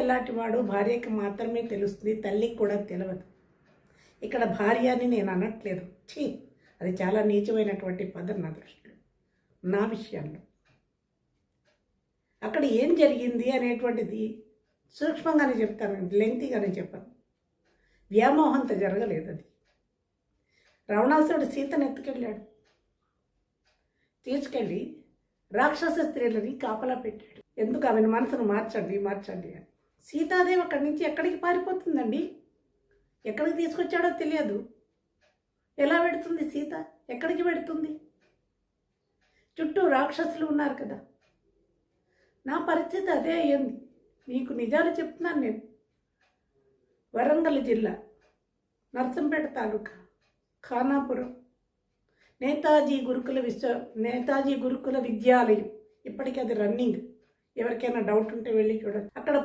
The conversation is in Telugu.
ఎలాంటి వాడు భార్యకి మాత్రమే తెలుస్తుంది, తల్లికి కూడా తెలియదు. ఇక్కడ భార్య అని నేను అనట్లేదు, అది చాలా నీచమైనటువంటి పదం నా దృష్టిలో, నా విషయంలో. అక్కడ ఏం జరిగింది అనేటువంటిది సూక్ష్మంగానే చెప్తాను, లెంగ్తీగానే చెప్పాను. వ్యామోహంతో జరగలేదు అది. రావణాసురుడు సీతను ఎత్తుకెళ్ళాడు, తీసుకెళ్ళి రాక్షస స్త్రీలని కాపలా పెట్టాడు. ఎందుకు ఆమెను మనసును మార్చండి మార్చండి అని. సీతాదేవి అక్కడి నుంచి ఎక్కడికి పారిపోతుందండి? ఎక్కడికి తీసుకొచ్చాడో తెలియదు. ఎలా పెడుతుంది సీత? ఎక్కడికి పెడుతుంది? చుట్టూ రాక్షసులు ఉన్నారు కదా. నా పరిస్థితి అదే అయ్యింది. మీకు నిజాలు చెప్తున్నాను నేను. వరంగల్ జిల్లా నర్సంపేట తాలూకా ఖానాపురం నేతాజీ గురుకుల విద్యాలయం. ఇప్పటికీ అది రన్నింగ్. ఎవరికైనా డౌట్ ఉంటే వెళ్ళి చూడండి. అక్కడ